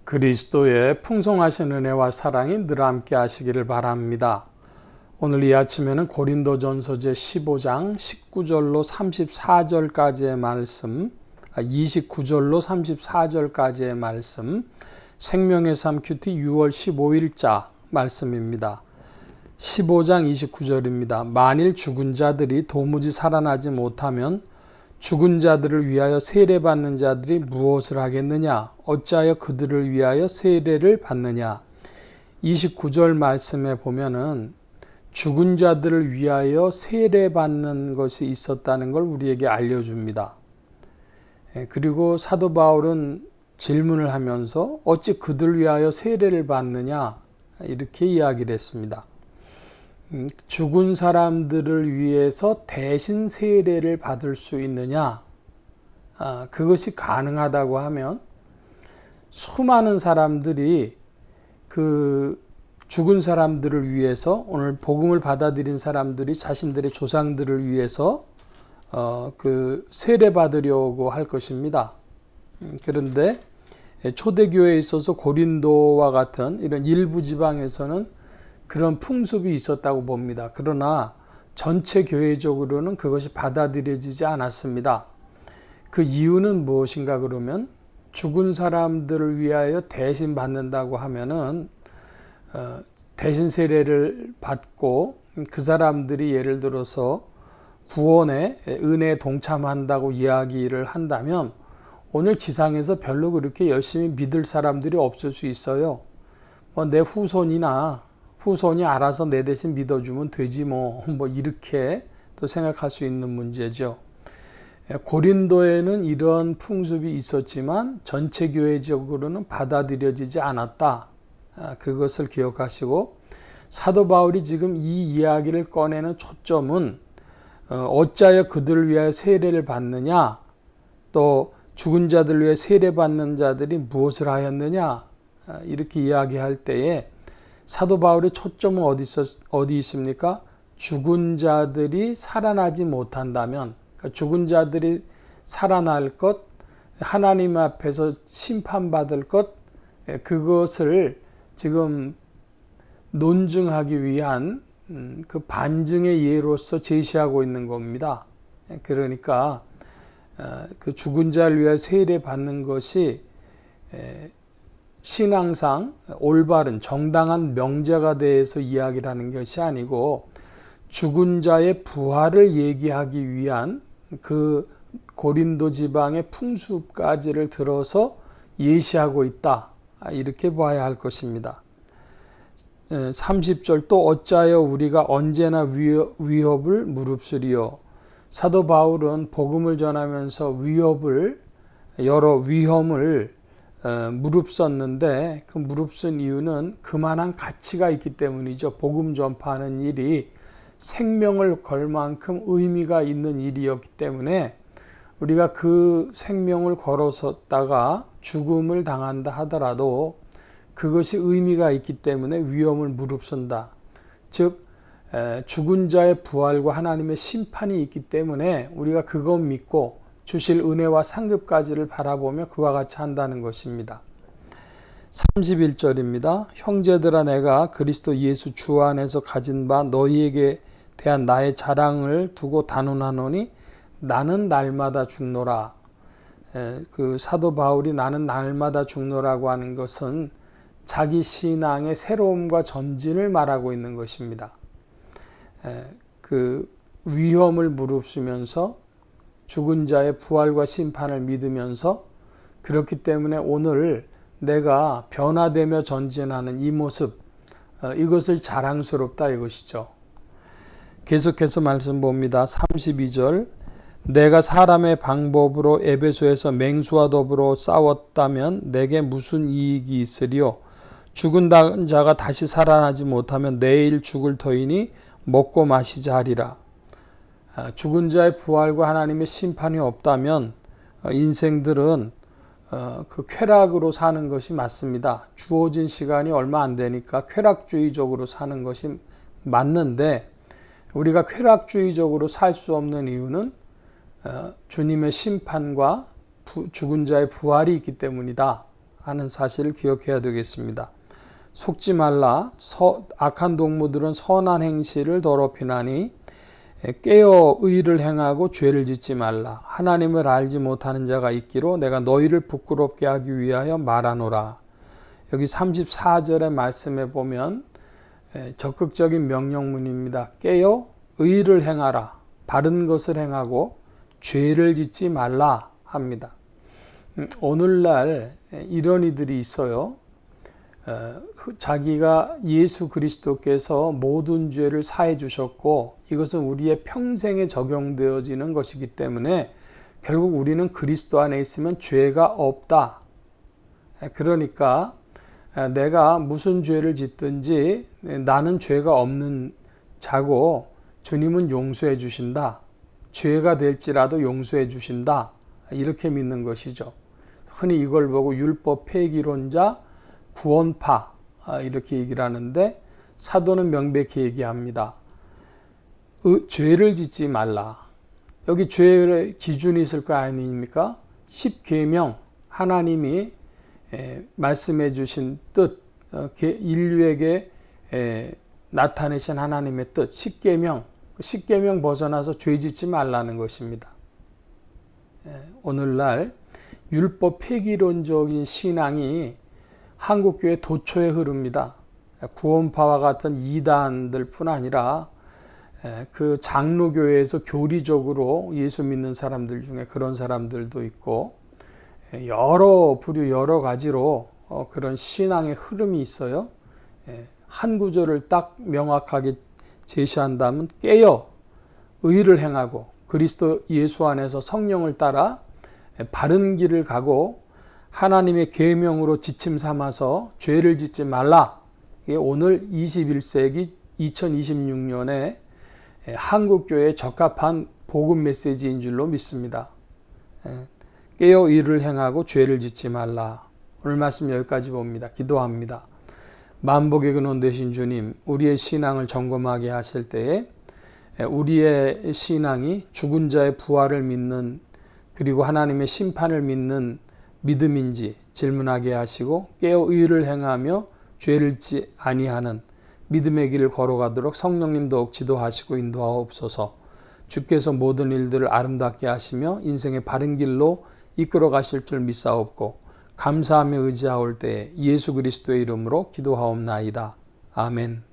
그리스도의 풍성하신 은혜와 사랑이 늘 함께 하시기를 바랍니다. 오늘 이 아침에는 고린도전서 제15장 19절로 34절까지의 말씀, 29절로 34절까지의 말씀, 생명의 삶 큐티 6월 15일자 말씀입니다. 15장 29절입니다. 만일 죽은 자들이 도무지 살아나지 못하면 죽은 자들을 위하여 세례받는 자들이 무엇을 하겠느냐? 어찌하여 그들을 위하여 세례를 받느냐? 29절 말씀에 보면은 죽은 자들을 위하여 세례받는 것이 있었다는 걸 우리에게 알려줍니다. 그리고 사도 바울은 질문을 하면서 어찌 그들을 위하여 세례를 받느냐? 이렇게 이야기를 했습니다. 죽은 사람들을 위해서 대신 세례를 받을 수 있느냐? 그것이 가능하다고 하면 수많은 사람들이 그 죽은 사람들을 위해서 오늘 복음을 받아들인 사람들이 자신들의 조상들을 위해서 그 세례 받으려고 할 것입니다. 그런데 초대교회에 있어서 고린도와 같은 이런 일부 지방에서는 그런 풍습이 있었다고 봅니다. 그러나 전체 교회적으로는 그것이 받아들여지지 않았습니다. 그 이유는 무엇인가 그러면 죽은 사람들을 위하여 대신 받는다고 하면은 대신 세례를 받고 그 사람들이 예를 들어서 구원의 은혜에 동참한다고 이야기를 한다면 오늘 지상에서 별로 그렇게 열심히 믿을 사람들이 없을 수 있어요. 내 후손이 알아서 내 대신 믿어주면 되지 뭐 이렇게 또 생각할 수 있는 문제죠. 고린도에는 이런 풍습이 있었지만 전체 교회적으로는 받아들여지지 않았다. 그것을 기억하시고 사도 바울이 지금 이 이야기를 꺼내는 초점은 어찌하여 그들을 위하여 세례를 받느냐, 또 죽은 자들을 위해 세례받는 자들이 무엇을 하였느냐, 이렇게 이야기할 때에 사도 바울의 초점은 어디 있습니까? 죽은 자들이 살아나지 못한다면, 그러니까 죽은 자들이 살아날 것, 하나님 앞에서 심판받을 것, 그것을 지금 논증하기 위한 그 반증의 예로서 제시하고 있는 겁니다. 그러니까 그 죽은 자를 위해 세례 받는 것이 신앙상 올바른 정당한 명제가 대해서 이야기를 하는 것이 아니고 죽은 자의 부활을 얘기하기 위한 그 고린도 지방의 풍습까지를 들어서 예시하고 있다. 이렇게 봐야 할 것입니다. 30절 또 어찌하여 우리가 언제나 위협을 무릅쓰리요. 사도 바울은 복음을 전하면서 여러 위험을 무릅썼는데 그 무릅쓴 이유는 그만한 가치가 있기 때문이죠. 복음 전파하는 일이 생명을 걸 만큼 의미가 있는 일이었기 때문에 우리가 그 생명을 걸어섰다가 죽음을 당한다 하더라도 그것이 의미가 있기 때문에 위험을 무릅쓴다. 즉 죽은 자의 부활과 하나님의 심판이 있기 때문에 우리가 그것 믿고 주실 은혜와 상급까지를 바라보며 그와 같이 한다는 것입니다. 31절입니다. 형제들아 내가 그리스도 예수 주 안에서 가진 바 너희에게 대한 나의 자랑을 두고 단언하노니 나는 날마다 죽노라. 그 사도 바울이 나는 날마다 죽노라고 하는 것은 자기 신앙의 새로움과 전진을 말하고 있는 것입니다. 그 위험을 무릅쓰면서 죽은 자의 부활과 심판을 믿으면서 그렇기 때문에 오늘 내가 변화되며 전진하는 이 모습, 이것을 자랑스럽다 이것이죠. 계속해서 말씀 봅니다. 32절 내가 사람의 방법으로 에베소에서 맹수와 더불어 싸웠다면 내게 무슨 이익이 있으리요. 죽은 자가 다시 살아나지 못하면 내일 죽을 터이니 먹고 마시자 하리라. 죽은 자의 부활과 하나님의 심판이 없다면 인생들은 그 쾌락으로 사는 것이 맞습니다. 주어진 시간이 얼마 안 되니까 쾌락주의적으로 사는 것이 맞는데 우리가 쾌락주의적으로 살 수 없는 이유는 주님의 심판과 죽은 자의 부활이 있기 때문이다. 하는 사실을 기억해야 되겠습니다. 속지 말라. 악한 동무들은 선한 행실을 더럽히나니 깨어 의를 행하고 죄를 짓지 말라. 하나님을 알지 못하는 자가 있기로 내가 너희를 부끄럽게 하기 위하여 말하노라. 여기 34절의 말씀에 보면 적극적인 명령문입니다. 깨어 의를 행하라. 바른 것을 행하고 죄를 짓지 말라 합니다. 오늘날 이런 이들이 있어요. 자기가 예수 그리스도께서 모든 죄를 사해 주셨고 이것은 우리의 평생에 적용되어지는 것이기 때문에 결국 우리는 그리스도 안에 있으면 죄가 없다. 그러니까 내가 무슨 죄를 짓든지 나는 죄가 없는 자고 주님은 용서해 주신다. 죄가 될지라도 용서해 주신다. 이렇게 믿는 것이죠. 흔히 이걸 보고 율법 폐기론자, 구원파 이렇게 얘기를 하는데 사도는 명백히 얘기합니다. 죄를 짓지 말라. 여기 죄의 기준이 있을 거 아닙니까? 10계명 하나님이 말씀해 주신 뜻, 인류에게 나타내신 하나님의 뜻, 10계명 벗어나서 죄 짓지 말라는 것입니다. 오늘날 율법 폐기론적인 신앙이 한국교회 도처에 흐릅니다. 구원파와 같은 이단들 뿐 아니라 그 장로교회에서 교리적으로 예수 믿는 사람들 중에 그런 사람들도 있고 여러 부류 여러 가지로 그런 신앙의 흐름이 있어요. 한 구절을 딱 명확하게 제시한다면 깨어 의를 행하고 그리스도 예수 안에서 성령을 따라 바른 길을 가고 하나님의 계명으로 지침 삼아서 죄를 짓지 말라. 이게 오늘 21세기 2026년에 한국교회에 적합한 복음 메시지인 줄로 믿습니다. 깨어 의를 행하고 죄를 짓지 말라. 오늘 말씀 여기까지 봅니다. 기도합니다. 만복의 근원 되신 주님, 우리의 신앙을 점검하게 하실 때에 우리의 신앙이 죽은 자의 부활을 믿는 그리고 하나님의 심판을 믿는 믿음인지 질문하게 하시고 깨어 의를 행하며 죄를 짓지 아니하는 믿음의 길을 걸어가도록 성령님 더욱 지도하시고 인도하옵소서. 주께서 모든 일들을 아름답게 하시며 인생의 바른 길로 이끌어 가실 줄 믿사옵고 감사하며 의지하올 때에 예수 그리스도의 이름으로 기도하옵나이다. 아멘.